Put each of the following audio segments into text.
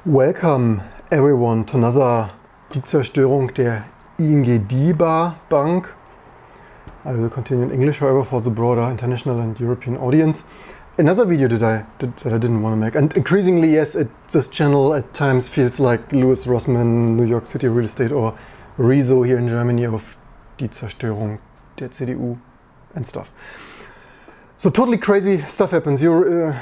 Welcome everyone to another Die Zerstörung der ING DiBa Bank. I will continue in English, however, for the broader international and European audience. Another video that I didn't want to make, and increasingly, yes, this channel at times feels like Louis Rossmann, New York City real estate, or Rezo here in Germany of Die Zerstörung der CDU and stuff. So totally crazy stuff happens. You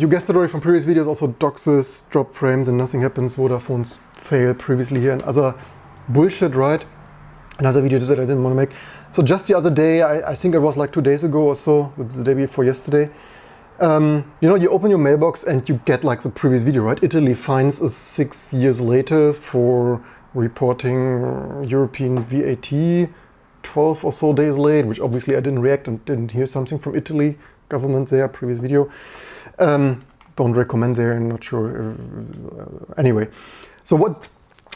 guessed it already from previous videos. Also doxes, drop frames, and nothing happens. Vodafone's fail previously here, and other bullshit, right? Another video that I didn't want to make. So just the other day, I think it was like 2 days ago or so, the day before yesterday. You open your mailbox and you get like the previous video, right? Italy fines us 6 years later for reporting European VAT 12 or so days late, which obviously I didn't react and didn't hear something from Italy government there, previous video. Don't recommend there, I'm not sure. Anyway, so what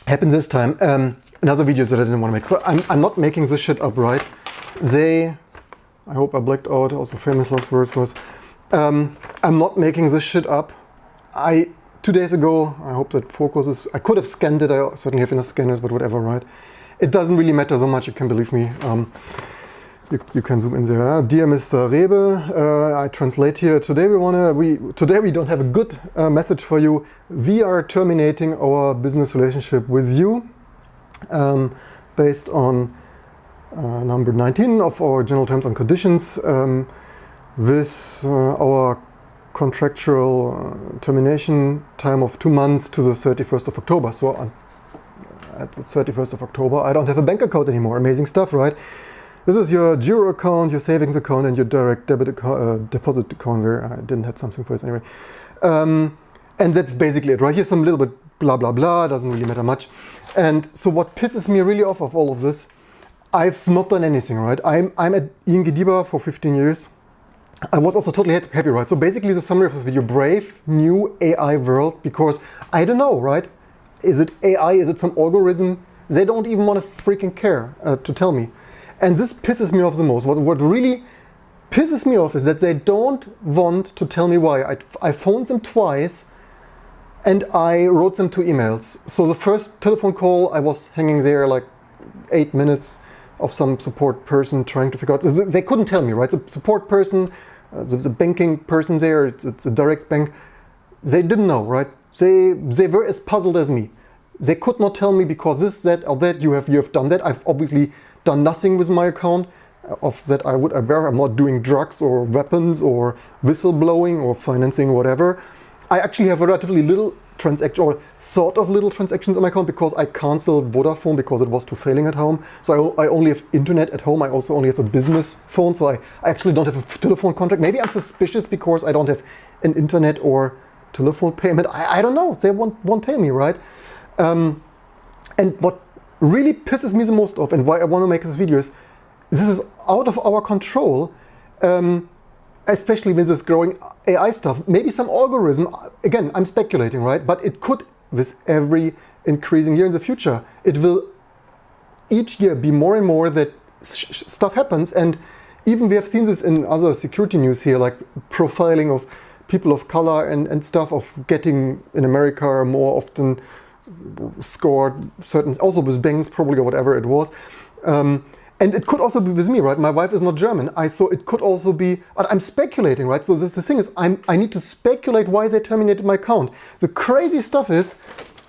happened this time? Another video that I didn't want to make. So I'm not making this shit up, right? I hope I blacked out, also famous last words was, I'm not making this shit up. 2 days ago, I hope that focuses, I could have scanned it, I certainly have enough scanners, but whatever, right? It doesn't really matter so much, you can believe me. You can zoom in there. Dear Mr. Rebe, I translate here. Today we don't have a good message for you. We are terminating our business relationship with you based on number 19 of our general terms and conditions with our contractual termination time of 2 months to the 31st of October. So at the 31st of October, I don't have a bank account anymore. Amazing stuff, right? This is your Giro account, your savings account, and your direct debit account, deposit account where I didn't have something for it anyway. And that's basically it, right? Here's some little bit blah, blah, blah, doesn't really matter much. And so what pisses me really off of all of this, I've not done anything, right? I'm at ING DiBa for 15 years. I was also totally happy, right? So basically the summary of this video, brave new AI world, because I don't know, right? Is it AI? Is it some algorithm? They don't even want to freaking care to tell me. And this pisses me off the most. What really pisses me off is that they don't want to tell me why. I phoned them twice and I wrote them 2 emails. So the first telephone call, I was hanging there like 8 minutes of some support person trying to figure out. They couldn't tell me, right? The support person, the banking person there, it's a direct bank. They didn't know, right? They were as puzzled as me. They could not tell me because this, that, or that, you have done that. I've obviously done nothing with my account. Of that I would aware. I'm not doing drugs or weapons or whistleblowing or financing or whatever. I actually have a relatively little transaction, or sort of little transactions on my account because I canceled Vodafone because it was too failing at home. So I only have internet at home. I also only have a business phone. So I actually don't have a telephone contract. Maybe I'm suspicious because I don't have an internet or telephone payment. I don't know. They won't tell me, right? And what really pisses me the most off, and why I want to make this video, is this is out of our control, especially with this growing AI stuff. Maybe some algorithm, again, I'm speculating, right? But it could, with every increasing year in the future, it will each year be more and more that stuff happens. And even we have seen this in other security news here, like profiling of people of color and stuff, of getting in America more often scored certain, also with banks probably, or whatever it was. And it could also be with me, right? My wife is not German. So it could also be, I'm speculating, right? So the thing is, I need to speculate why they terminated my account. The crazy stuff is,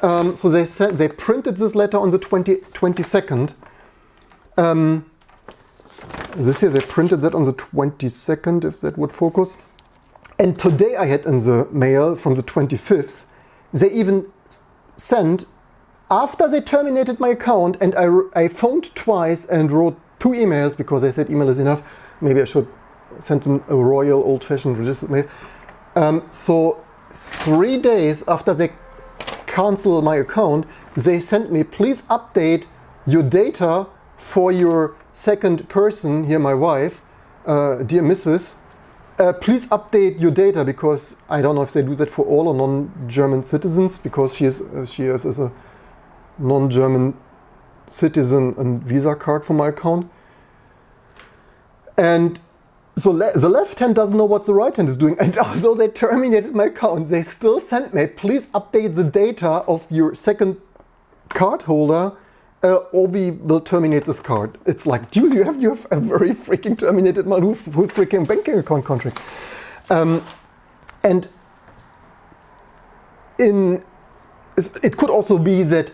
so they printed this letter on the 22nd. This here, they printed that on the 22nd, if that would focus. And today I had in the mail from the 25th, they even sent, after they terminated my account, and I phoned twice and wrote 2 emails because they said email is enough. Maybe I should send them a royal old-fashioned registered mail. So 3 days after they canceled my account, they sent me, please update your data for your second person, here my wife, dear Mrs. Please update your data, because I don't know if they do that for all or non-German citizens, because she is as a non-German citizen and Visa card for my account. And So the left hand doesn't know what the right hand is doing, and although they terminated my account, they still sent me, please update the data of your second card holder, or we will terminate this card. It's like, dude, you have a very freaking terminated my whole freaking banking account contract. And it could also be that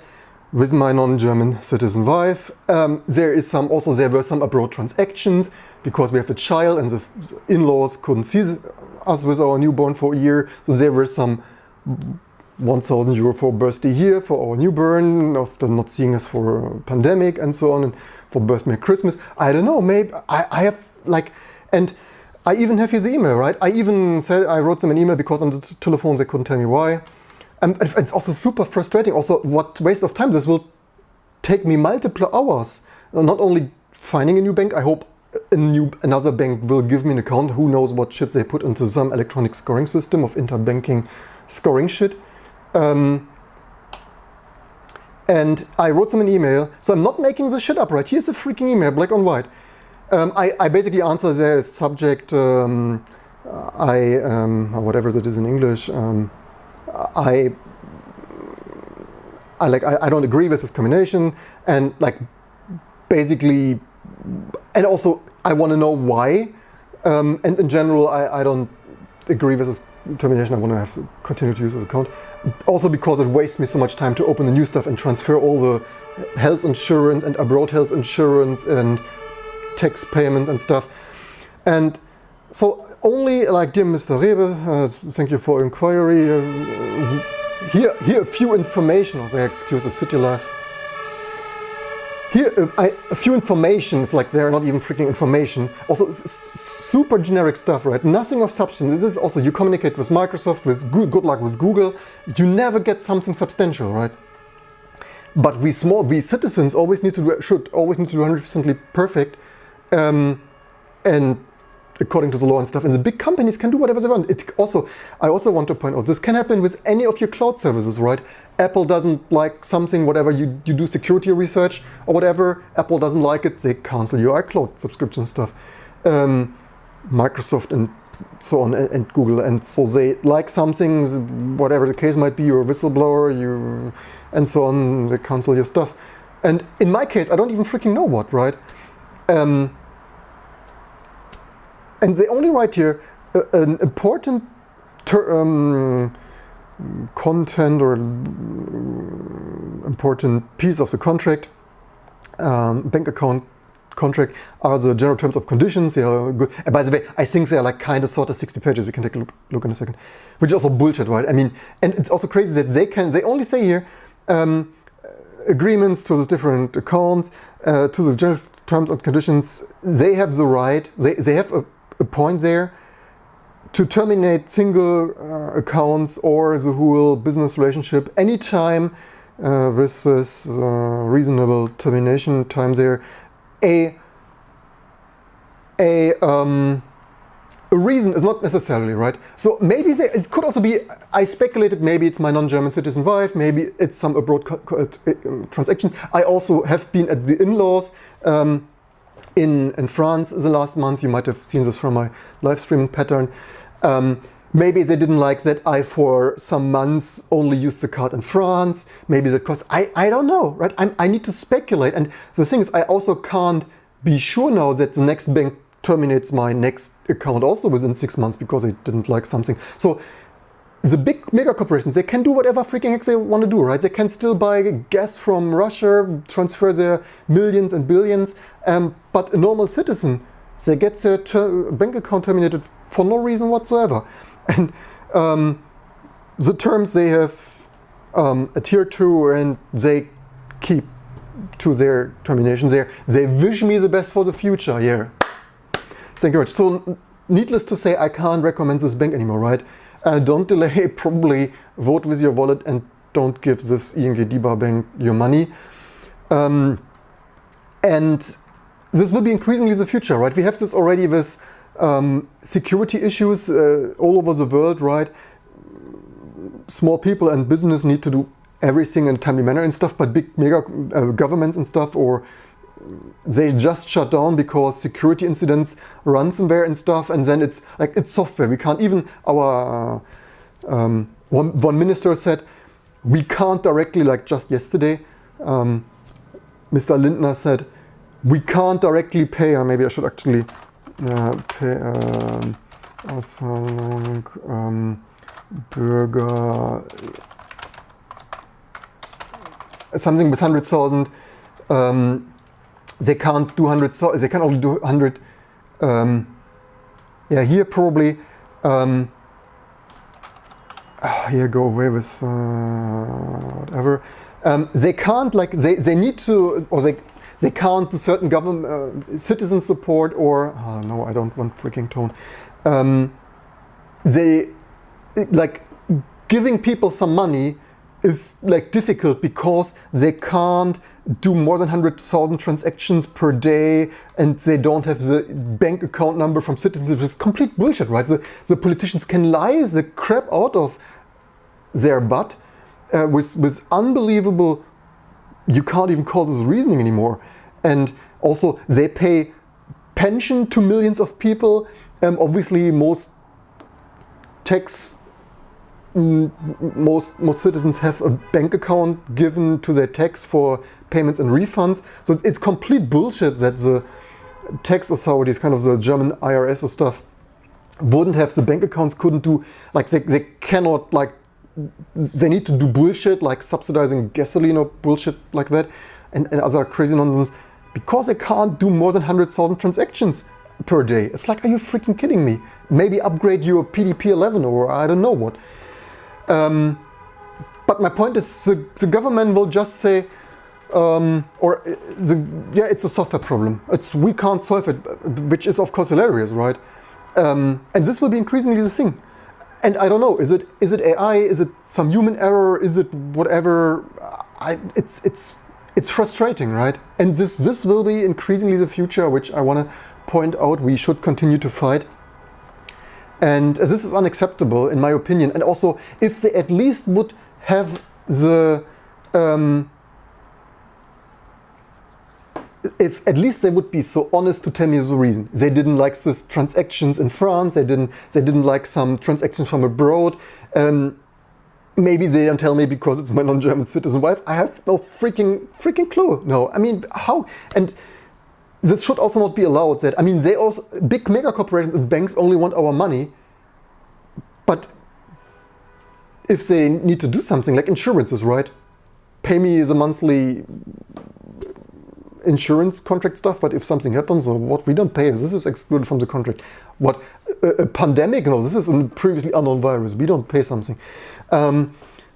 with my non-German citizen wife, there were some abroad transactions because we have a child and the in-laws couldn't see us with our newborn for a year. So there were some 1,000 euro for birthday here for our newborn, after not seeing us for a pandemic and so on, and for birthday, Christmas. I don't know, maybe I have like, and I even have his email, right? I even said, I wrote them an email because on the telephone they couldn't tell me why. It's also super frustrating. Also, what waste of time. This will take me multiple hours. Not only finding a new bank, I hope another bank will give me an account. Who knows what shit they put into some electronic scoring system of interbanking scoring shit. And I wrote them an email. So I'm not making this shit up, right? Here's a freaking email, black on white. I basically answer their subject, whatever that is in English. I don't agree with this combination, and like basically, and also I want to know why. And in general, I don't agree with this termination. I want to have to continue to use this account. Also because it wastes me so much time to open the new stuff and transfer all the health insurance and abroad health insurance and tax payments and stuff. And so only like, dear Mr. Rebe, thank you for inquiry. Here a few information, also excuse the city life. Here a few information, it's like they're not even freaking information. Also super generic stuff, right? Nothing of substance. This is also, you communicate with Microsoft, with good luck with Google. You never get something substantial, right? But we citizens should always need to do 100% perfect. And according to the law and stuff, and the big companies can do whatever they want. I also want to point out, this can happen with any of your cloud services, right? Apple doesn't like something, whatever you do security research or whatever, Apple doesn't like it, they cancel your iCloud subscription stuff. Microsoft and so on, and Google, and so they like something, whatever the case might be, you're a whistleblower, and so on, they cancel your stuff. And in my case, I don't even freaking know what, right? And they only write here an important content or important piece of the contract, bank account contract, are the general terms of conditions. They are good. And by the way, I think they are like kind of sort of 60 pages. We can take a look in a second, which is also bullshit, right? I mean, and it's also crazy that they only say here agreements to the different accounts, to the general terms and conditions. They have the right. They have a point there to terminate single accounts or the whole business relationship anytime with this reasonable termination time there. A reason is not necessarily, right? So maybe it could also be, I speculated, maybe it's my non-German citizen wife, maybe it's some abroad transactions. I also have been at the in-laws in France the last month. You might have seen this from my live streaming pattern. Maybe they didn't like that I for some months only used the card in France. Maybe that cost, I don't know, right? I need to speculate. And the thing is, I also can't be sure now that the next bank terminates my next account also within 6 months because they didn't like something. So the big mega corporations, they can do whatever freaking heck they want to do, right? They can still buy gas from Russia, transfer their millions and billions, but a normal citizen, they get their bank account terminated for no reason whatsoever. And the terms they have adhered to, and they keep to their terminations there. They wish me the best for the future, yeah. Thank you very much. So needless to say, I can't recommend this bank anymore, right? Don't delay, probably vote with your wallet and don't give this ING DiBa bank your money. And this will be increasingly the future, right? We have this already with security issues all over the world, right? Small people and business need to do everything in a timely manner and stuff, but big mega governments and stuff, or they just shut down because security incidents, ransomware and stuff, and then it's like it's software. We can't even, our one minister said, we can't directly, like just yesterday, Mr. Lindner said, we can't directly pay, or maybe I should actually pay Bürger, something with 100,000. They can't do 100,000. They can only do 100. Yeah, here probably. Here, go away with whatever. They can't, like, they need to, or they can't do certain government citizen support, or no, I don't want freaking tone. They, like, giving people some money is like difficult because they can't do more than 100,000 transactions per day, and they don't have the bank account number from citizens. It's complete bullshit, right? The politicians can lie the crap out of their butt with unbelievable, you can't even call this reasoning anymore. And also they pay pension to millions of people. Obviously most citizens have a bank account given to their tax for payments and refunds. So it's complete bullshit that the tax authorities, kind of the German IRS or stuff, wouldn't have the bank accounts, couldn't do, like they cannot, like, they need to do bullshit like subsidizing gasoline or bullshit like that, and other crazy nonsense, because they can't do more than 100,000 transactions per day. It's like, are you freaking kidding me? Maybe upgrade your PDP 11 or I don't know what. But my point is, the government will just say, yeah, it's a software problem. We can't solve it, which is of course hilarious, right? And this will be increasingly the thing. And I don't know, is it AI? Is it some human error? Is it whatever? It's frustrating, right? And this will be increasingly the future, which I want to point out we should continue to fight. And this is unacceptable, in my opinion. And also, if they at least would have the if at least they would be so honest to tell me the reason. They didn't like these transactions in France. They didn't like some transactions from abroad. Maybe they don't tell me because it's my non-German citizen wife. I have no freaking clue. No, I mean, how? And this should also not be allowed. That, I mean, they also, big mega corporations and banks only want our money. But if they need to do something like insurances, right? Pay me the monthly insurance contract stuff, but if something happens or what, we don't pay. This is excluded from the contract. What, a pandemic? No, this is a previously unknown virus. We don't pay something.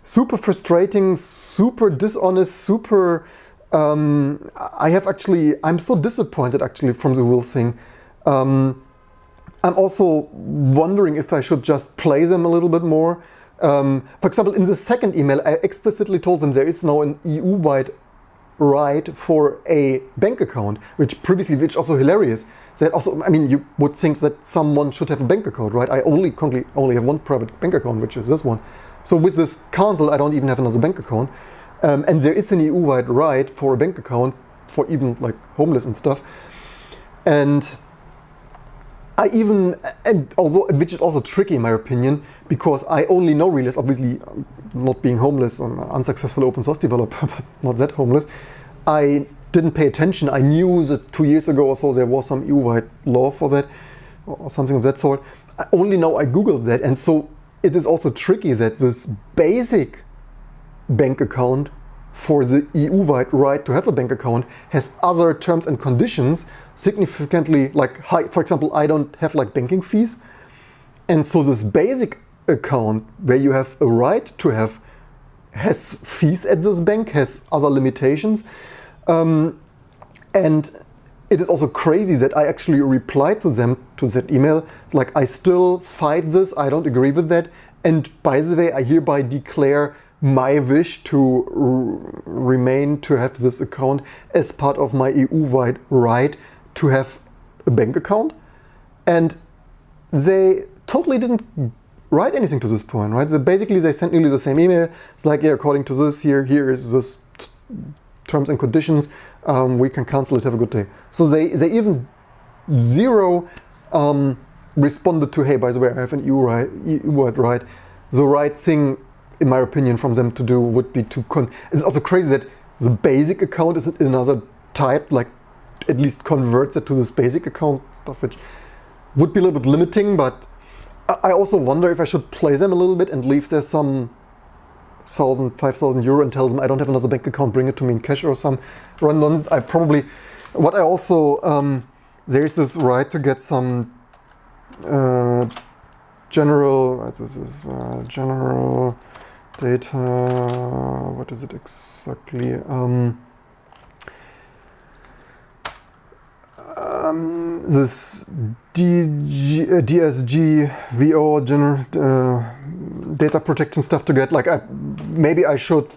Super frustrating, super dishonest, super... I'm so disappointed actually from the whole thing. I'm also wondering if I should just play them a little bit more. For example, in the second email, I explicitly told them there is now an EU-wide right for a bank account, which also hilarious. That also, I mean, you would think that someone should have a bank account, right? I currently only have one private bank account, which is this one. So with this council, I don't even have another bank account. And there is an EU-wide right for a bank account for even like homeless and stuff. And although, which is also tricky in my opinion, because I only know realists, obviously not being homeless, I'm an unsuccessful open source developer, but not that homeless. I didn't pay attention. I knew that 2 years ago or so there was some EU-wide law for that, or something of that sort. I only know I Googled that, and so it is also tricky that this basic bank account for the EU-wide right to have a bank account has other terms and conditions significantly like high. For example, I don't have like banking fees. And so this basic account where you have a right to have has fees at this bank, has other limitations. And it is also crazy that I actually replied to them, to that email. It's like, I still fight this, I don't agree with that. And by the way, I hereby declare my wish to remain to have this account as part of my EU-wide right to have a bank account. And they totally didn't write anything to this point, right? They sent nearly the same email. It's like, yeah, according to this, here is this terms and conditions, we can cancel it, have a good day. So they even zero responded to, hey, by the way, I have an EU word right. The right thing, in my opinion, from them to do would be to it's also crazy that the basic account is another type, like at least converts it to this basic account stuff, which would be a little bit limiting, but I also wonder if I should play them a little bit and leave there some 5,000 euro and tell them I don't have another bank account, bring it to me in cash or some run nonsense. What I also, there's this right to get some general data, what is it exactly? This DSGVO general data protection stuff to get, like, maybe I should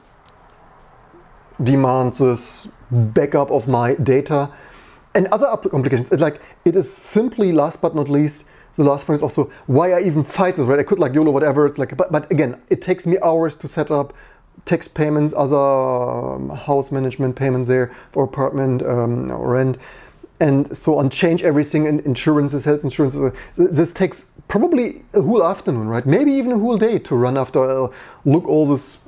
demand this backup of my data and other complications. It is simply, last but not least, the last point is also why I even fight this, right? I could like YOLO, whatever. It's like, but again, it takes me hours to set up tax payments, other house management payments there for apartment rent, and so on. Change everything in insurances, health insurances. This takes probably a whole afternoon, right? Maybe even a whole day to run after look all this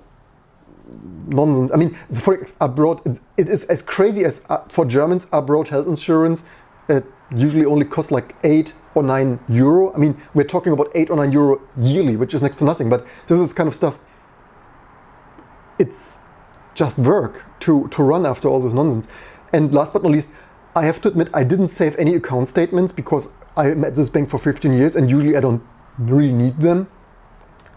nonsense. I mean, for abroad, it is as crazy as for Germans, abroad health insurance. It usually only costs like 8 or 9 euro. I mean, we're talking about 8 or 9 euro yearly, which is next to nothing. But this is kind of stuff. It's just work to run after all this nonsense. And last but not least, I have to admit I didn't save any account statements because I'm at this bank for 15 years and usually I don't really need them.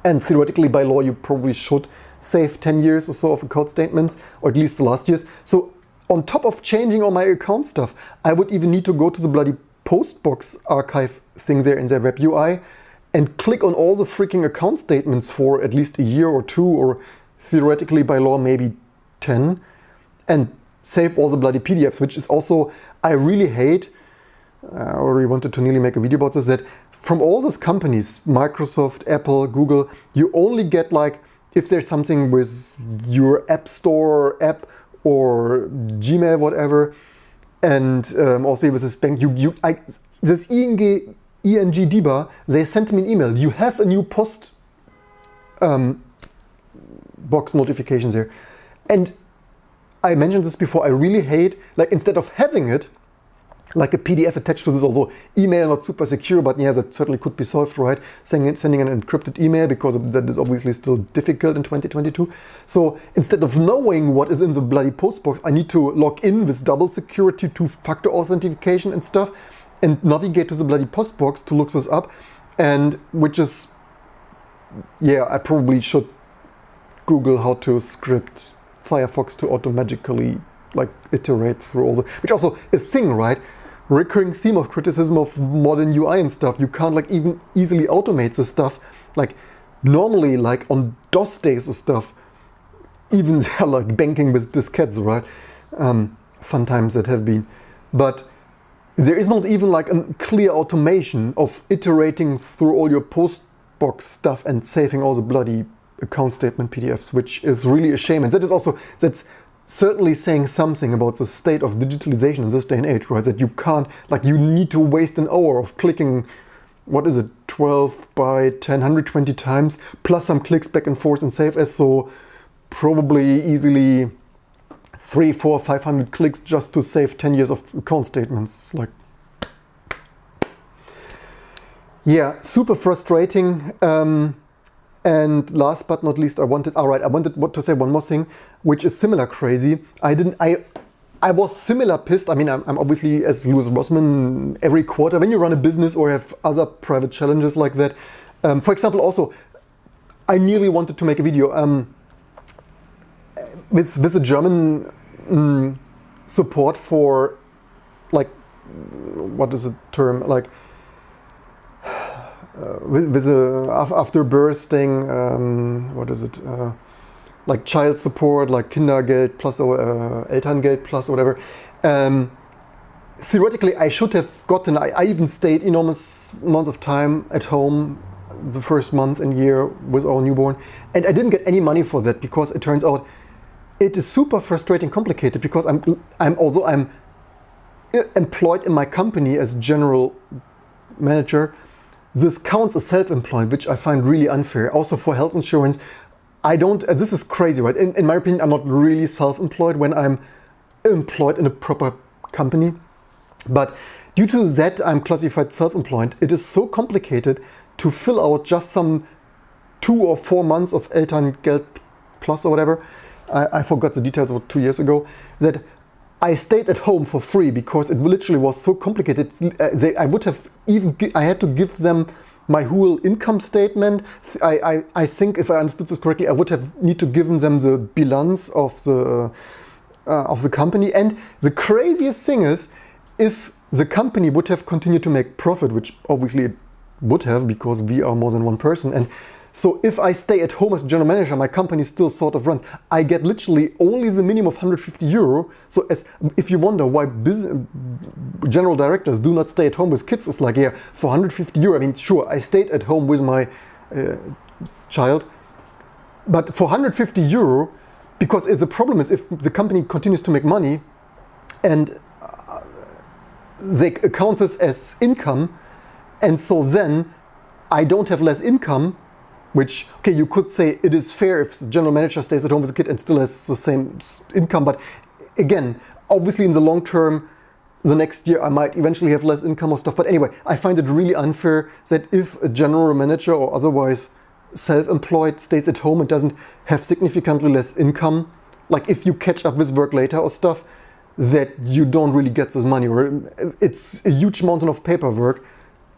And theoretically, by law, you probably should save 10 years or so of account statements, or at least the last years. So on top of changing all my account stuff, I would even need to go to the bloody Postbox archive thing there in their web UI and click on all the freaking account statements for at least a year or two, or theoretically by law maybe 10, and save all the bloody PDFs, which is also, I really hate, I already wanted to nearly make a video about this, that from all those companies, Microsoft, Apple, Google, you only get like, if there's something with your App Store app or Gmail, whatever, and also with this bank, this ING DiBa, they sent me an email. You have a new post box notification there. And I mentioned this before, I really hate, like, instead of having it, like a PDF attached to this, also email, not super secure, but yeah, that certainly could be solved, right? Sending an encrypted email, because that is obviously still difficult in 2022. So instead of knowing what is in the bloody postbox, I need to log in with double security, two-factor authentication and stuff, and navigate to the bloody postbox to look this up. And which is, yeah, I probably should Google how to script Firefox to automatically like iterate through all the, which also a thing, right? Recurring theme of criticism of modern UI and stuff. You can't like even easily automate this stuff. Like normally, like on DOS days or stuff, even they're like banking with diskettes, right? Fun times that have been. But there is not even like a clear automation of iterating through all your postbox stuff and saving all the bloody account statement PDFs, which is really a shame. And that is also, that's certainly saying something about the state of digitalization in this day and age, right? That you can't, like, you need to waste an hour of clicking, what is it, 12 by 10, 120 times, plus some clicks back and forth and save as, so probably easily 300, 400, 500 clicks just to save 10 years of account statements. Like, yeah, super frustrating. And last but not least, I wanted to say one more thing, which is similar crazy. I was similar pissed. I mean, I'm obviously, as Louis Rossmann, every quarter, when you run a business or have other private challenges like that. For example, also, I nearly wanted to make a video with the German support for, like, what is the term? Like, with after birth thing, what is it? Like child support, like Kindergeld plus or Elterngeld plus or whatever. Theoretically, I should have gotten. I even stayed enormous amounts of time at home the first month and year with our newborn, and I didn't get any money for that because it turns out it is super frustrating, complicated, because I'm employed in my company as general manager. This counts as self-employed, which I find really unfair. Also for health insurance, I don't, this is crazy, right? In my opinion, I'm not really self-employed when I'm employed in a proper company. But due to that, I'm classified self-employed. It is so complicated to fill out just some 2 or 4 months of Elterngeld Plus or whatever. I forgot the details, about 2 years ago, that I stayed at home for free because it literally was so complicated. I had to give them my whole income statement. I think, if I understood this correctly, I would have need to give them the balance of the company. And the craziest thing is, if the company would have continued to make profit, which obviously it would have because we are more than one person, and so if I stay at home as general manager, my company still sort of runs. I get literally only the minimum of 150 euro. So if you wonder why general directors do not stay at home with kids, it's like, yeah, for 150 euro, I mean, sure, I stayed at home with my child, but for 150 euro, because the problem is if the company continues to make money and they count this as income, and so then I don't have less income, which, okay, you could say it is fair if the general manager stays at home with a kid and still has the same income. But again, obviously in the long term, the next year I might eventually have less income or stuff. But anyway, I find it really unfair that if a general manager or otherwise self-employed stays at home and doesn't have significantly less income, like if you catch up with work later or stuff, that you don't really get this money, or it's a huge mountain of paperwork.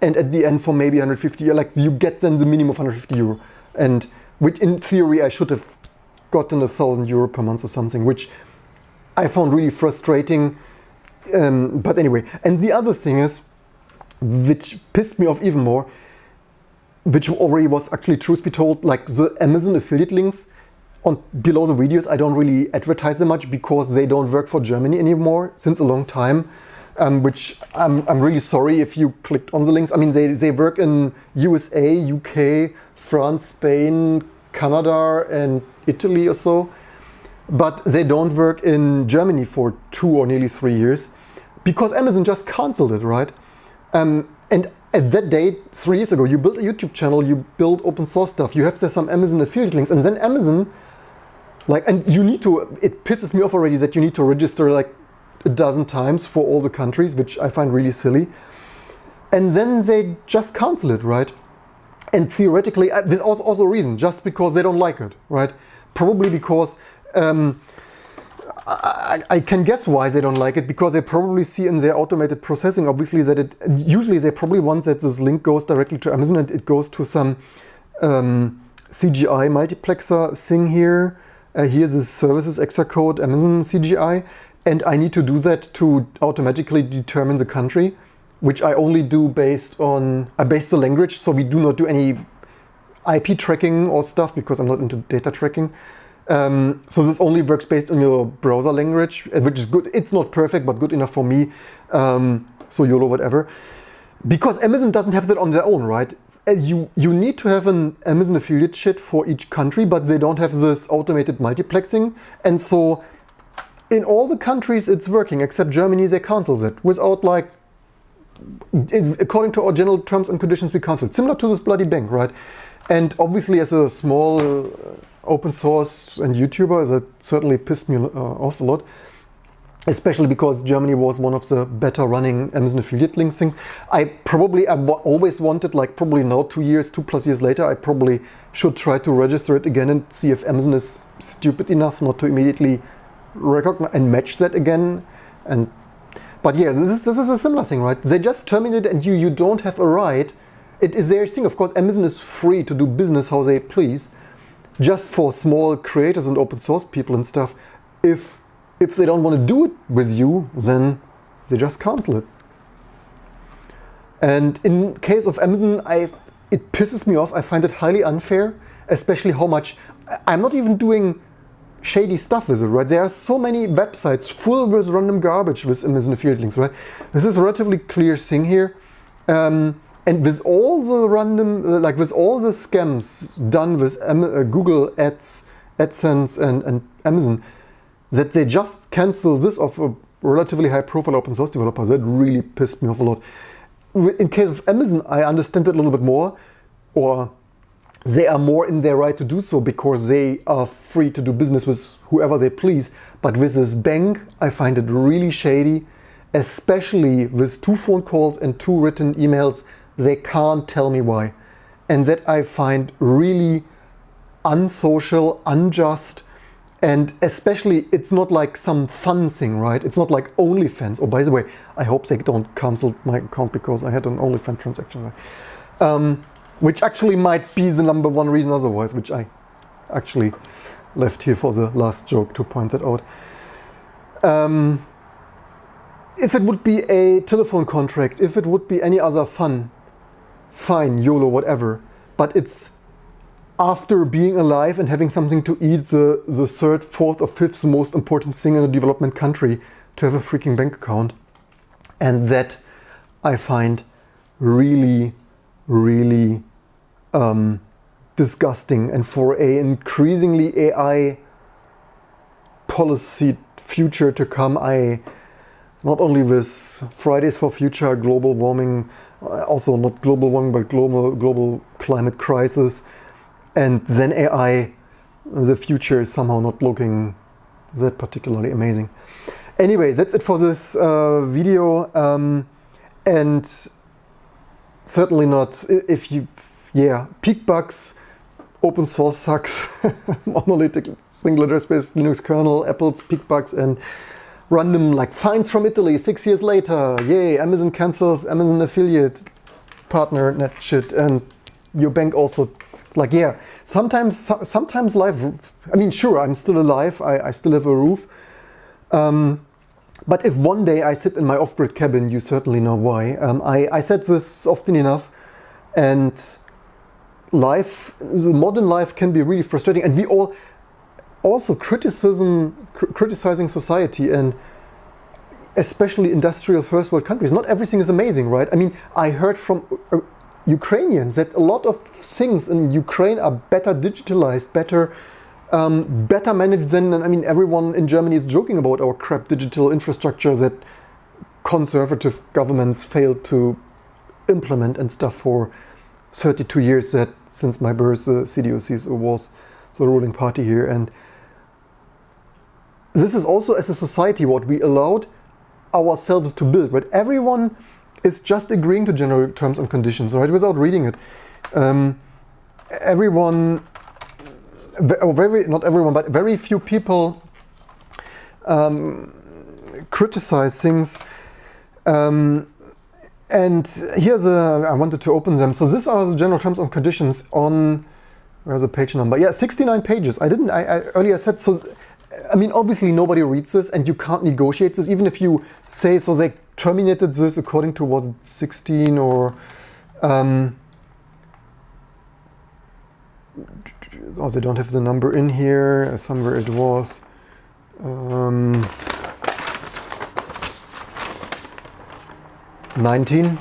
And at the end, for maybe 150 euro, like you get then the minimum of 150 euro. And which in theory, I should have gotten 1,000 euro per month or something, which I found really frustrating. But anyway, and the other thing is, which pissed me off even more, which already was actually, truth be told, like the Amazon affiliate links below the videos, I don't really advertise them much because they don't work for Germany anymore since a long time. Which I'm really sorry if you clicked on the links. I mean, they work in USA, UK, France, Spain, Canada and Italy or so, but they don't work in Germany for 2 or nearly 3 years because Amazon just canceled it, right? And at that date, 3 years ago, you built a YouTube channel, you build open source stuff, you have there some Amazon affiliate links, and then Amazon, like, and you need to, it pisses me off already that you need to register like a dozen times for all the countries, which I find really silly. And then they just cancel it, right? And theoretically, there's also a reason, just because they don't like it, right? Probably because, I can guess why they don't like it, because they probably see in their automated processing, obviously, that usually they probably want that this link goes directly to Amazon and it goes to some CGI multiplexer thing here. Here's the services extra code, Amazon CGI. And I need to do that to automatically determine the country, which I only do based on, I base the language, so we do not do any IP tracking or stuff because I'm not into data tracking. So this only works based on your browser language, which is good. It's not perfect, but good enough for me. So YOLO, whatever. Because Amazon doesn't have that on their own, right? You need to have an Amazon affiliate sheet for each country, but they don't have this automated multiplexing. And so in all the countries it's working, except Germany, they cancel it without like, according to our general terms and conditions, we cancel it. Similar to this bloody bank, right? And obviously as a small open source and YouTuber, that certainly pissed me off a lot. Especially because Germany was one of the better running Amazon affiliate links things. I've always wanted, like probably now 2+ years later, I probably should try to register it again and see if Amazon is stupid enough not to immediately recognize and match that again. But yeah, this is a similar thing, right? They just terminate and you don't have a right. It is their thing. Of course, Amazon is free to do business how they please. Just for small creators and open source people and stuff, if they don't want to do it with you, then they just cancel it. And in case of Amazon, it pisses me off. I find it highly unfair, especially how much, I'm not even doing shady stuff with it, right? There are so many websites full with random garbage with Amazon affiliate links, right? This is a relatively clear thing here. And with all the random, like with all the scams done with Google Ads, AdSense and Amazon, that they just cancel this of a relatively high profile open source developer, that really pissed me off a lot. In case of Amazon, I understand it a little bit more, or they are more in their right to do so because they are free to do business with whoever they please. But with this bank, I find it really shady, especially with 2 phone calls and 2 written emails. They can't tell me why. And that I find really unsocial, unjust, and especially it's not like some fun thing, right? It's not like OnlyFans. Oh, by the way, I hope they don't cancel my account because I had an OnlyFans transaction, right? Which actually might be the #1 reason otherwise, which I actually left here for the last joke to point that out. If it would be a telephone contract, if it would be any other fun, fine, YOLO, whatever. But it's after being alive and having something to eat, the 3rd, 4th or 5th most important thing in a development country to have a freaking bank account. And that I find really, really disgusting. And for a increasingly AI policy future to come, I not only with Fridays for Future, global warming, also not global warming, but global climate crisis, and then AI, the future is somehow not looking that particularly amazing. Anyway, that's it for this video, and certainly not if you, peak bugs, open source sucks, monolithic single address based Linux kernel, Apple's peak bugs, and random like fines from Italy 6 years later, yay, Amazon cancels, Amazon affiliate partner net shit, and your bank also. It's like, yeah, sometimes life, I mean, sure, I'm still alive, I still have a roof, but if one day I sit in my off-grid cabin, you certainly know why. I said this often enough, and the modern life can be really frustrating, and we all also criticizing society, and especially industrial first world countries. Not everything is amazing, right? I mean, I heard from Ukrainians that a lot of things in Ukraine are better digitalized, better managed than, I mean, everyone in Germany is joking about our crap digital infrastructure that conservative governments failed to implement and stuff for 32 years, that since my birth, the CDU-CSU was the ruling party here. And this is also, as a society, what we allowed ourselves to build, but everyone is just agreeing to general terms and conditions, right, without reading it. Everyone, not everyone, but very few people criticize things. And here's I wanted to open them. So these are the general terms and conditions on, where's the page number? Yeah, 69 pages. I earlier said, so, I mean, obviously nobody reads this and you can't negotiate this, even if you say, so they terminated this according to, was it 16 or, oh, they don't have the number in here, somewhere it was. 19,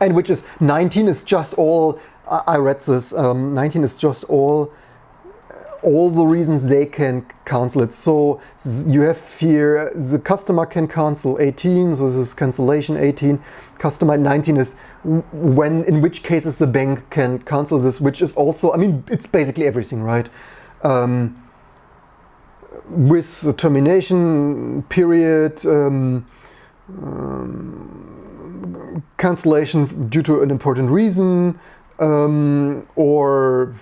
and which is 19 is just all. I read this. 19 is just all the reasons they can cancel it. So you have here the customer can cancel 18. So this is cancellation 18. Customer 19 is when, in which cases the bank can cancel this, which is also. I mean, it's basically everything, right? With the termination period. Cancellation due to an important reason, or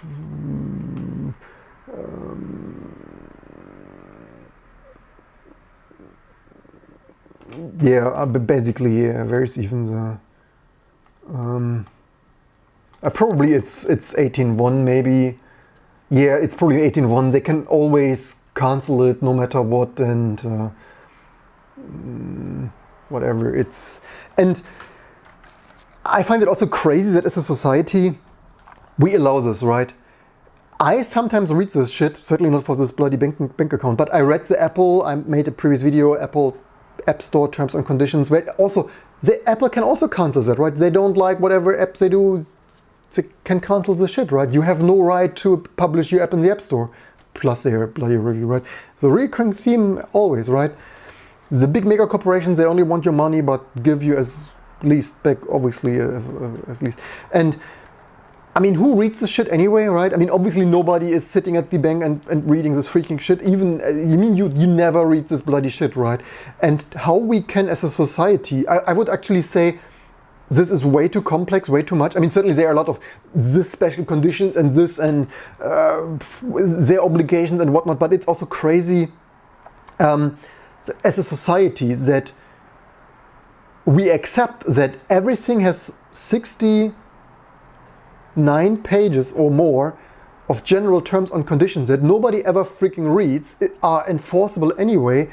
basically where's even the probably it's 18.1 maybe. Yeah, it's probably 18.1. They can always cancel it no matter what, and whatever it's. And I find it also crazy that as a society we allow this, right? I sometimes read this shit, certainly not for this bloody bank account, but I read the Apple, I made a previous video, Apple App Store terms and conditions, where also the Apple can also cancel that, right? They don't like whatever app they do, they can cancel the shit, right? You have no right to publish your app in the App Store. plus their bloody review, right? So recurring theme always, right? The big mega corporations, they only want your money but give you as least back, obviously, as least. And I mean, who reads this shit anyway, right? I mean, obviously nobody is sitting at the bank and reading this freaking shit. Even, you mean you never read this bloody shit, right? And how we can as a society, I would actually say this is way too complex, way too much. I mean, certainly there are a lot of this special conditions and this and their obligations and whatnot, but it's also crazy as a society that we accept that everything has 69 pages or more of general terms and conditions that nobody ever freaking reads, are enforceable anyway.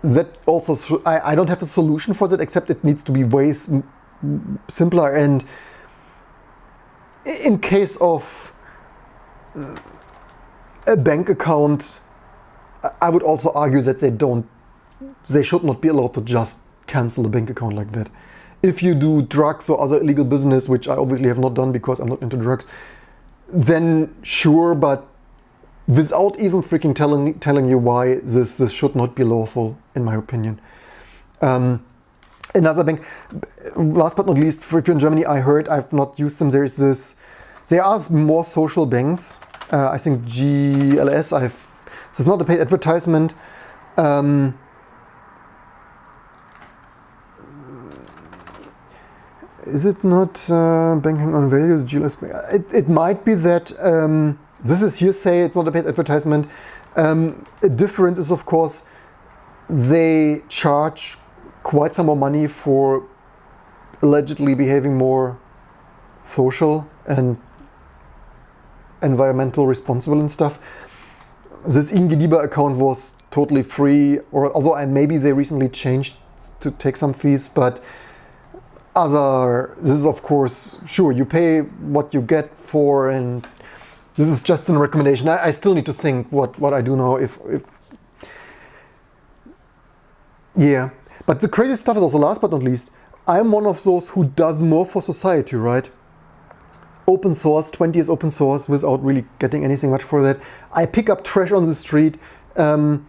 That also, I don't have a solution for that, except it needs to be way simpler. And in case of a bank account, I would also argue that they should not be allowed to just cancel a bank account like that. If you do drugs or other illegal business, which I obviously have not done because I'm not into drugs, then sure, but without even freaking telling you why this should not be lawful, in my opinion. Another bank, last but not least, if you're in Germany, I heard, I've not used them, there are more social banks. I think GLS, this is not a paid advertisement. Is it not banking on values, GLS? It might be that this is hearsay, it's not a paid advertisement. A difference is, of course, they charge quite some more money for allegedly behaving more social and environmental responsible and stuff. This DiBa account was totally free, or although maybe they recently changed to take some fees, but this is of course, sure, you pay what you get for, and this is just a recommendation. I still need to think what I do now if yeah. But the crazy stuff is also, last but not least, I'm one of those who does more for society, right? Open source, 20 years open source without really getting anything much for that. I pick up trash on the street, try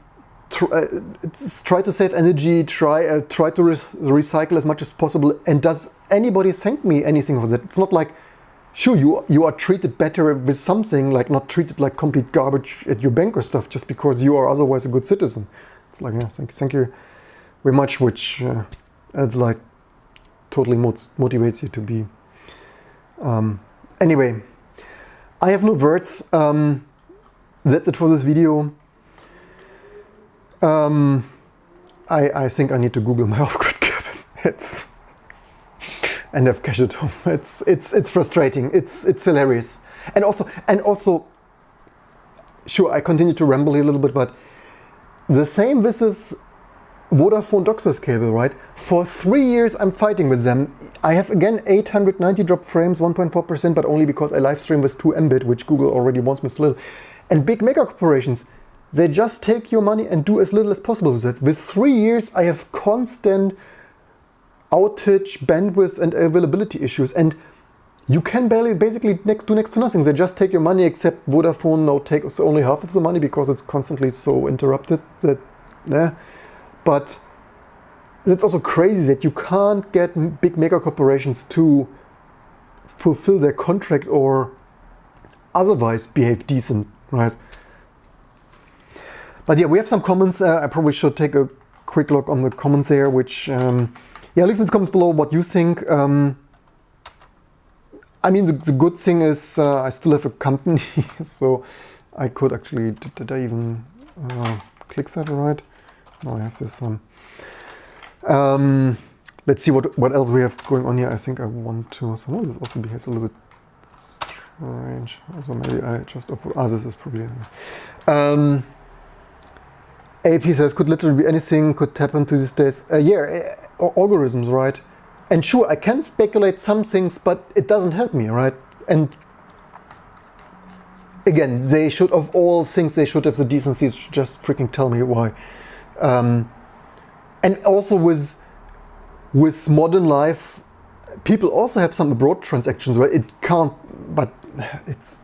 to save energy, try to recycle as much as possible. And does anybody thank me anything for that? It's not like, sure, you are treated better with something, like not treated like complete garbage at your bank or stuff just because you are otherwise a good citizen. It's like, yeah, thank you very much, which it's like totally motivates you to be. Anyway, I have no words. That's it for this video. I think I need to Google my off-grid cabin. And have cash at home. It's frustrating. It's hilarious. And also, sure, I continue to ramble here a little bit, but the same with this Vodafone DOCSIS cable, right? For 3 years I'm fighting with them. I have again 890 drop frames, 1.4%, but only because I live stream with 2 Mbit, which Google already wants me to little. And big mega corporations, they just take your money and do as little as possible with it. With 3 years I have constant outage, bandwidth and availability issues, and you can basically do next to nothing. They just take your money, except Vodafone now takes only half of the money because it's constantly so interrupted that, yeah. But it's also crazy that you can't get big mega corporations to fulfill their contract or otherwise behave decent, right? But yeah, we have some comments. I probably should take a quick look on the comments there, which, yeah, leave in the comments below what you think. I mean, the good thing is I still have a company, so I could actually, did I even click that right? No, I have this. Let's see what else we have going on here. I think I want to. Some of this also behaves a little bit strange. Also, maybe I just this is probably. AP says could literally be anything. Could tap into these days. Yeah, algorithms, right? And sure, I can speculate some things, but it doesn't help me, right? And again, they should, of all things, they should have the decency to just freaking tell me why. And also with modern life, people also have some abroad transactions, right? It can't, but it's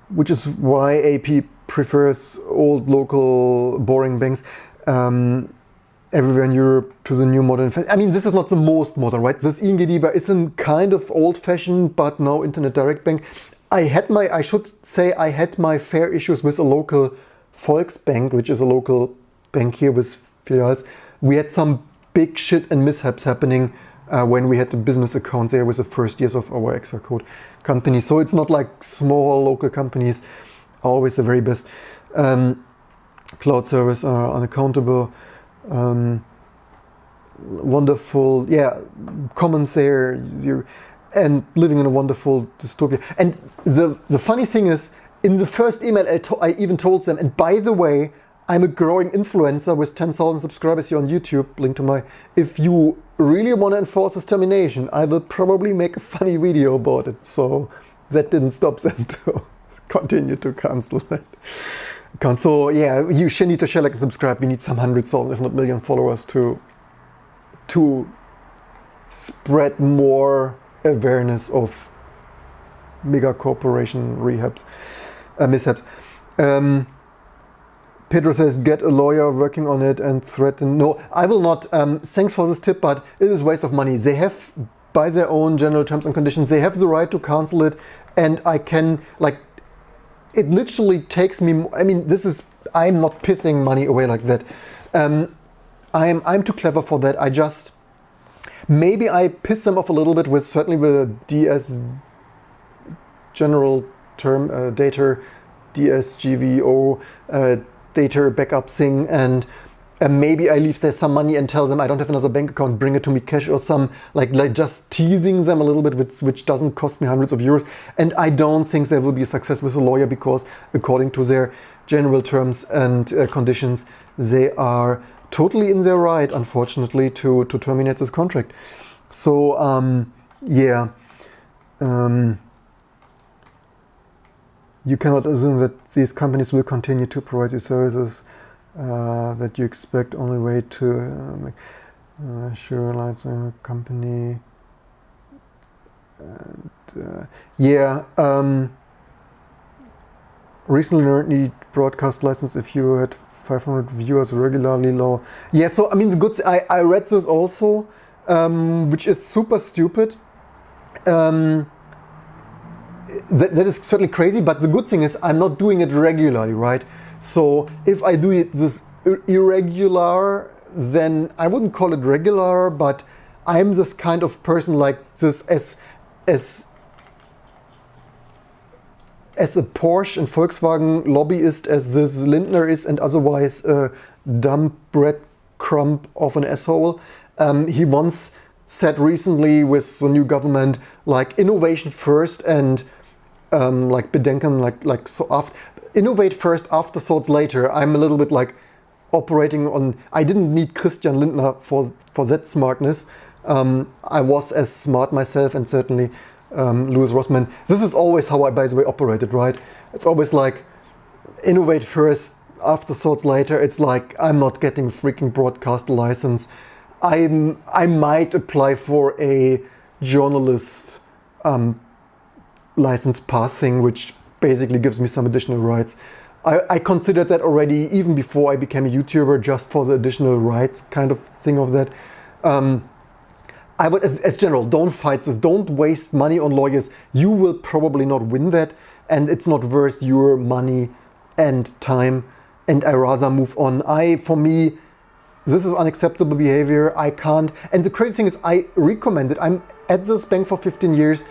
which is why AP prefers old, local, boring banks everywhere in Europe to the new modern. I mean, this is not the most modern, right? This ING DiBa is a kind of old-fashioned, but now internet direct bank. I should say I had my fair issues with a local Volksbank, which is a local bank here with filials. We had some big shit and mishaps happening when we had the business account there with the first years of our Exacode company. So it's not like small local companies are always the very best. Cloud service are unaccountable. Wonderful, yeah, commons there, and living in a wonderful dystopia. And the funny thing is, in the first email I even told them, and by the way, I'm a growing influencer with 10,000 subscribers here on YouTube, link to my, if you really want to enforce this termination, I will probably make a funny video about it. So that didn't stop them to continue to cancel that. So yeah, you should need to share, like, and subscribe. We need some 100,000, if not million followers to spread more awareness of mega corporation mishaps. Pedro says, get a lawyer working on it and threaten. No, I will not. Thanks for this tip, but it is a waste of money. They have, by their own general terms and conditions, they have the right to cancel it, and I can, like, it literally takes me, I mean, I'm not pissing money away like that. I'm too clever for that. Maybe I piss them off a little bit with, certainly with a DS general term, data, DSGVO, data backup thing, and maybe I leave there some money and tell them I don't have another bank account, bring it to me cash, or some, like just teasing them a little bit, which doesn't cost me hundreds of euros. And I don't think there will be a success with a lawyer, because according to their general terms and conditions, they are totally in their right, unfortunately, to terminate this contract. So yeah, you cannot assume that these companies will continue to provide these services that you expect. Only way to make sure, like, a company. And yeah, recently learned need broadcast license if you had 500 viewers regularly low. Yeah, so I mean, I read this also, which is super stupid. That is certainly crazy, but the good thing is I'm not doing it regularly, right? So if I do it this irregular, then I wouldn't call it regular, but I'm this kind of person, like this, as a Porsche and Volkswagen lobbyist as this Lindner is, and otherwise a dumb breadcrumb of an asshole. He once said recently with the new government, like, innovation first and like bedenken, like so after, innovate first, afterthoughts later. I'm a little bit like operating on, I didn't need Christian Lindner for that smartness. I was as smart myself, and certainly Louis Rossmann. This is always how I, by the way, operated, right? It's always like innovate first, afterthoughts later. It's like, I'm not getting a freaking broadcast license. I might apply for a journalist license path thing, which basically gives me some additional rights. I considered that already even before I became a YouTuber, just for the additional rights kind of thing of that. I would, as general, don't fight this. Don't waste money on lawyers. You will probably not win that, and it's not worth your money and time, and I rather move on. For me, this is unacceptable behavior. I can't. And the crazy thing is, I recommend it. I'm at this bank for 15 years.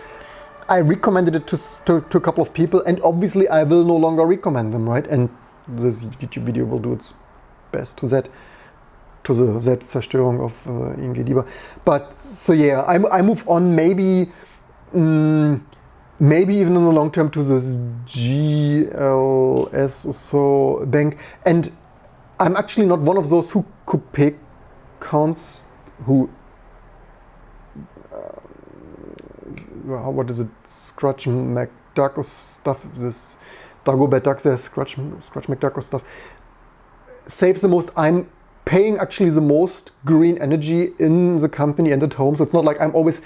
I recommended it to a couple of people, and obviously I will no longer recommend them, right? And this YouTube video will do its best to the Selbstzerstörung of ING DiBa. But so yeah, I move on. Maybe even in the long term to this GLS or so bank. And I'm actually not one of those who could pay counts, who what is it, Scratch McDuck or stuff, this Dagobert Duck there, Scratch McDuck or stuff, saves the most. I'm paying actually the most green energy in the company and at home, so it's not like I'm always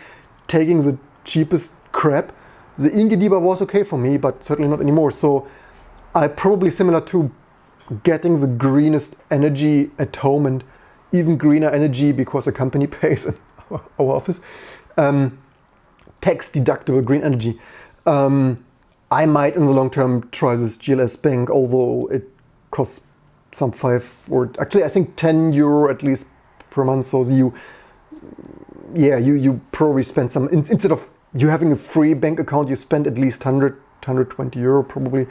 taking the cheapest crap. the ING DiBa was okay for me, but certainly not anymore. So I probably similar to getting the greenest energy at home and even greener energy because a company pays in our office. Tax deductible green energy. I might in the long term try this GLS bank, although it costs some 5 or actually I think 10 euro at least per month. So you probably spend some, instead of you having a free bank account, you spend at least 120 euro probably,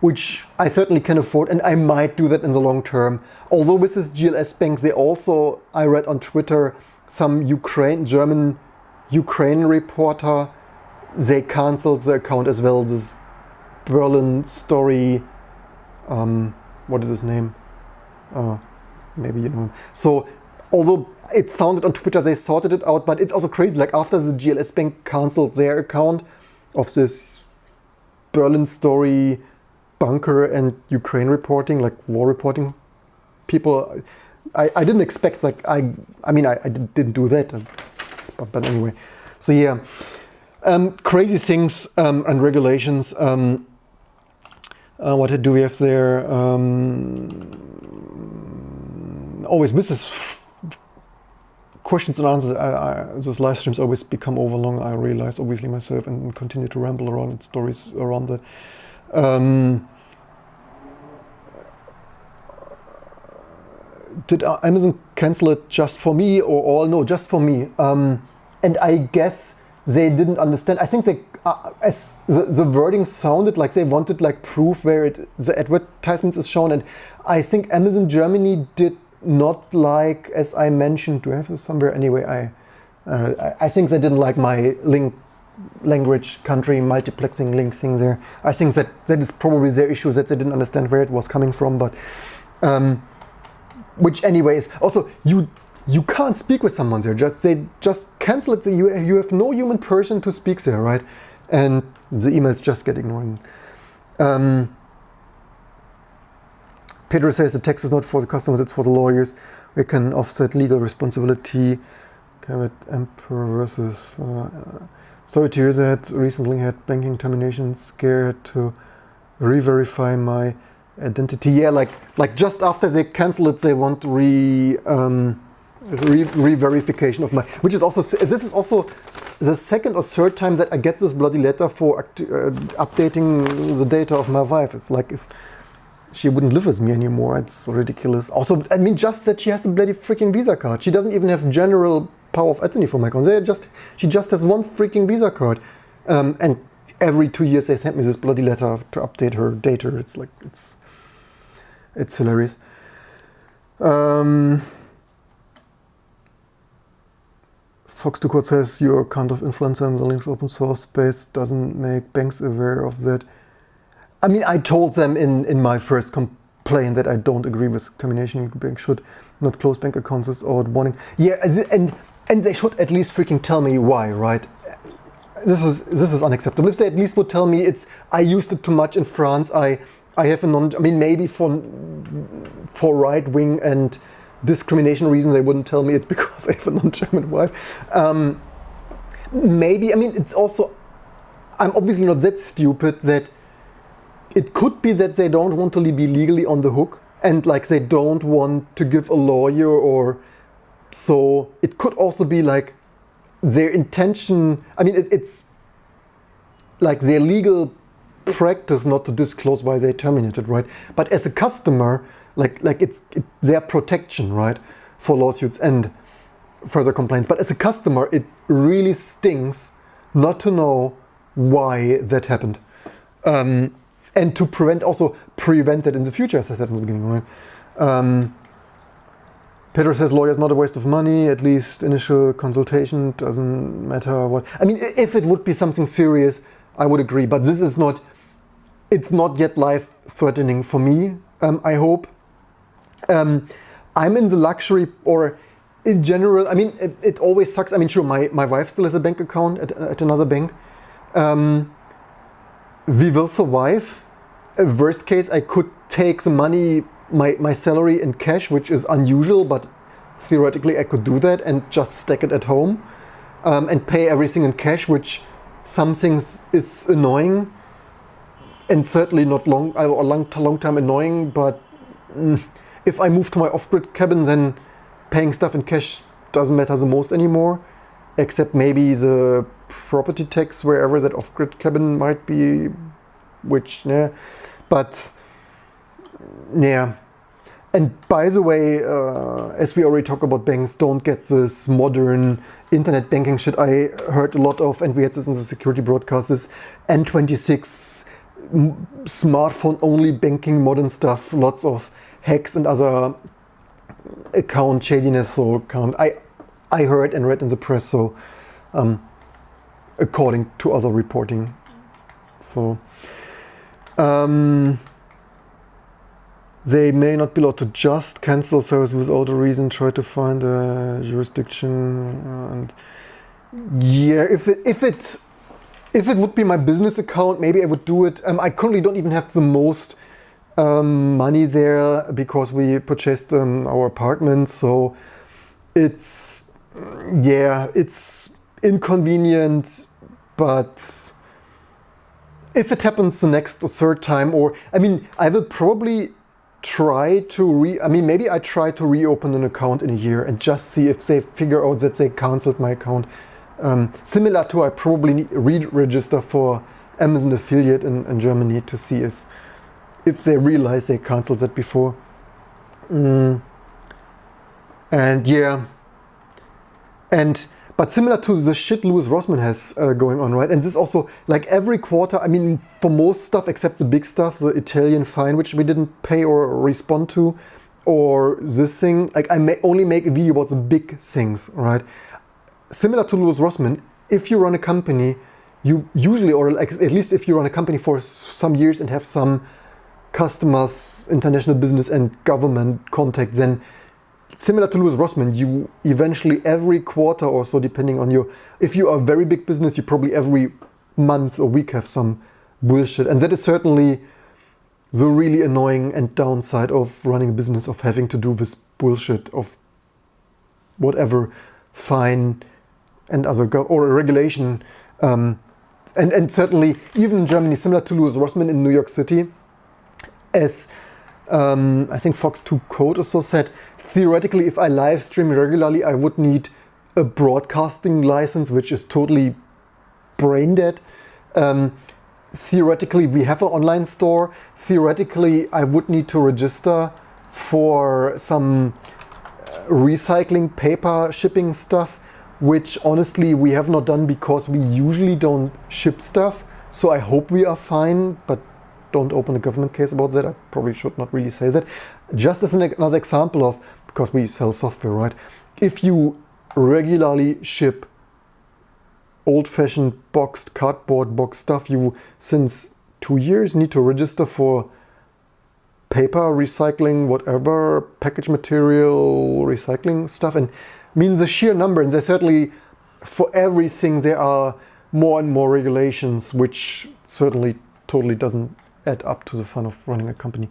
which I certainly can afford, and I might do that in the long term. Although with this GLS bank, they also, I read on Twitter, some German Ukraine reporter, they canceled the account as well. This Berlin story, what is his name? Maybe you know him. So although it sounded on Twitter they sorted it out, but it's also crazy. Like after the GLS bank canceled their account of this Berlin story bunker and Ukraine reporting, like war reporting people, I didn't expect, like I didn't do that, but anyway. So yeah, crazy things and regulations. What do we have there? Always misses questions and answers. These live streams always become overlong, I realize, obviously myself, and continue to ramble around in stories around that. Did Amazon cancel it just for me or all? No, just for me. And I guess they didn't understand. I think they, as the wording sounded like they wanted like proof where the advertisements is shown. And I think Amazon Germany did not like, as I mentioned, do I have this somewhere? Anyway, I think they didn't like my link language country multiplexing link thing there. I think that is probably their issue, that they didn't understand where it was coming from. But which anyways, also you can't speak with someone there. They just cancel it. You have no human person to speak there, right? And the emails just get ignored. Pedro says the tax is not for the customers, it's for the lawyers. We can offset legal responsibility. Emperor versus. Sorry to hear that. Recently had banking termination, scared to re-verify my identity. Yeah, like just after they cancel it, they want re-verification of my, which is also, this is also the second or third time that I get this bloody letter for updating the data of my wife. It's like if she wouldn't live with me anymore. It's ridiculous. Also, I mean, just that she has a bloody freaking Visa card. She doesn't even have general power of attorney for my account. She just has one freaking Visa card. And every 2 years they send me this bloody letter to update her data. It's like, it's hilarious. Fox2Code says your account of influencer in the Linux open source space doesn't make banks aware of that. I mean, I told them in my first complaint that I don't agree with termination. Banks should not close bank accounts without warning. Yeah, and they should at least freaking tell me why, right? This is unacceptable. If they at least would tell me I used it too much in France. I have maybe for right wing and discrimination reasons they wouldn't tell me it's because I have a non-German wife. Maybe, I mean, it's also, I'm obviously not that stupid that it could be that they don't want to be legally on the hook and like they don't want to give a lawyer, or so it could also be like their intention. I mean, it's like their legal practice not to disclose why they terminated, right? But as a customer, like it's their protection, right, for lawsuits and further complaints. But as a customer, it really stings not to know why that happened. And to prevent that in the future, as I said in the beginning, right? Pedro says lawyer's not a waste of money, at least initial consultation, doesn't matter what. I mean, if it would be something serious, I would agree, but this is not, it's not yet life-threatening for me, I hope. I'm in the luxury, or in general, I mean, it always sucks. I mean, sure, my wife still has a bank account at another bank. We will survive. Worst case, I could take the money, my salary in cash, which is unusual, but theoretically I could do that and just stack it at home and pay everything in cash, which some things is annoying, and certainly not a long time annoying, but if I move to my off-grid cabin, then paying stuff in cash doesn't matter the most anymore, except maybe the property tax wherever that off-grid cabin might be, which, yeah, but yeah. And by the way, as we already talked about, banks don't get this modern internet banking shit I heard a lot of, and we had this in the security broadcast, this N26 smartphone only banking modern stuff, lots of hacks and other account shadiness. So I heard and read in the press, so according to other reporting. So they may not be allowed to just cancel service without a reason, try to find a jurisdiction, and yeah, if it would be my business account, maybe I would do it. I currently don't even have the most money there because we purchased our apartment, so it's inconvenient, but if it happens the next or third time, or I will probably try to maybe I try to reopen an account in a year and just see if they figure out that they canceled my account. Similar to I probably re-register for Amazon affiliate in Germany to see if they realize they canceled that before. And yeah, but similar to the shit Louis Rossmann has going on, right? And this also, like every quarter, for most stuff except the big stuff, the Italian fine, which we didn't pay or respond to, or this thing, like I may only make a video about the big things, right? Similar to Louis Rossmann, if you run a company, you usually, or like at least if you run a company for some years and have some customers, international business and government contact, then similar to Louis Rossmann, you eventually every quarter or so, depending on if you are a very big business, you probably every month or week have some bullshit. And that is certainly the really annoying and downside of running a business, of having to do this bullshit of whatever fine and other or regulation. And certainly even in Germany, similar to Louis Rossmann in New York City, as I think Fox 2 Code also said, theoretically, if I live stream regularly, I would need a broadcasting license, which is totally brain dead. Theoretically, we have an online store. Theoretically, I would need to register for some recycling paper shipping stuff, which honestly we have not done because we usually don't ship stuff. So I hope we are fine, but don't open a government case about that. I probably should not really say that. Just as another example of, because we sell software, right? If you regularly ship old-fashioned boxed cardboard box stuff, you since 2 years need to register for paper recycling, whatever, package material recycling stuff, and means the sheer number, and there's certainly for everything there are more and more regulations, which certainly totally doesn't add up to the fun of running a company.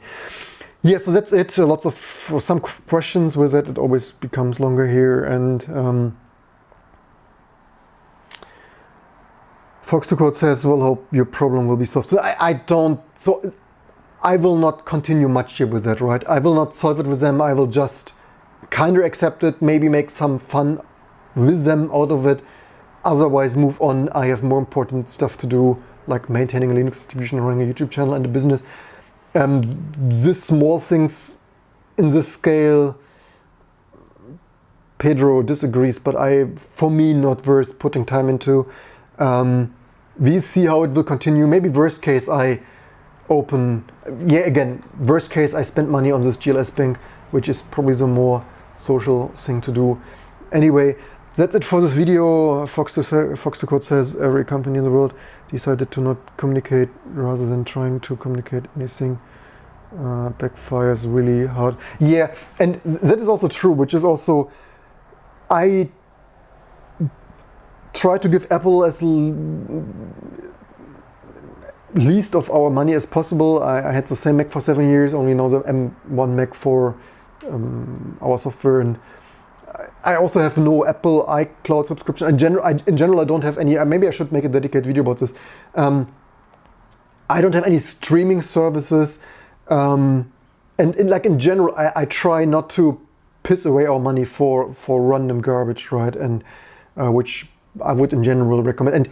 Yeah, so that's it. Lots of some questions with it. It always becomes longer here, and Fox 2 Code says, "Well, hope your problem will be solved." So I will not continue much here with that, right? I will not solve it with them. I will just kind of accept it, maybe make some fun with them out of it. Otherwise, move on. I have more important stuff to do, like maintaining a Linux distribution, running a YouTube channel and a business. These small things in this scale, Pedro disagrees, but for me, not worth putting time into. We see how it will continue. Maybe worst case, I open, worst case, I spend money on this GLS bank, which is probably the more social thing to do. Anyway, that's it for this video. Fox 2 Code says every company in the world decided to not communicate rather than trying to communicate anything. Backfires really hard. Yeah, and that is also true, which is also, I try to give Apple as least of our money as possible. I had the same Mac for 7 years, only now the M1 Mac for our software, and I also have no Apple iCloud subscription. In general, I don't have any. Maybe I should make a dedicated video about this. I don't have any streaming services, and in general, I try not to piss away our money for random garbage, right? And which I would in general recommend.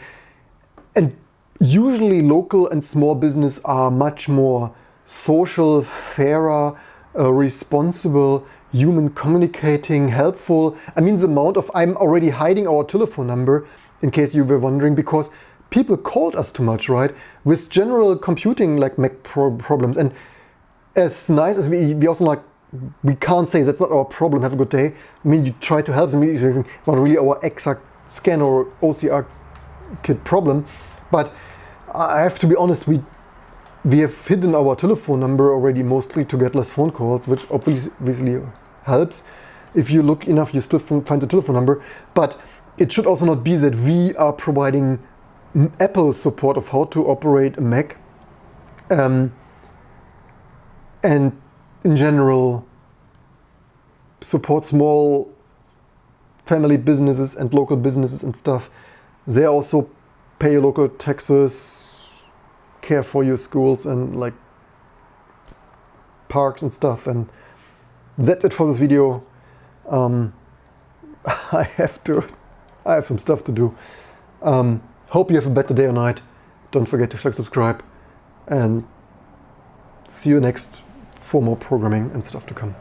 And usually, local and small business are much more social, fairer, responsible, human communicating, helpful. I mean, the amount of, I'm already hiding our telephone number in case you were wondering, because people called us too much, right? With general computing like Mac problems. And as nice as we also like, we can't say that's not our problem, have a good day. I mean, you try to help them, it's not really our exact scan or OCR kit problem. But I have to be honest, we have hidden our telephone number already mostly to get less phone calls, which obviously helps. If you look enough, you still find the telephone number. But it should also not be that we are providing Apple support of how to operate a Mac. And in general, support small family businesses and local businesses and stuff. They also pay your local taxes, care for your schools and like parks and stuff. And that's it for this video. I have some stuff to do. Hope you have a better day or night. Don't forget to subscribe, and see you next for more programming and stuff to come.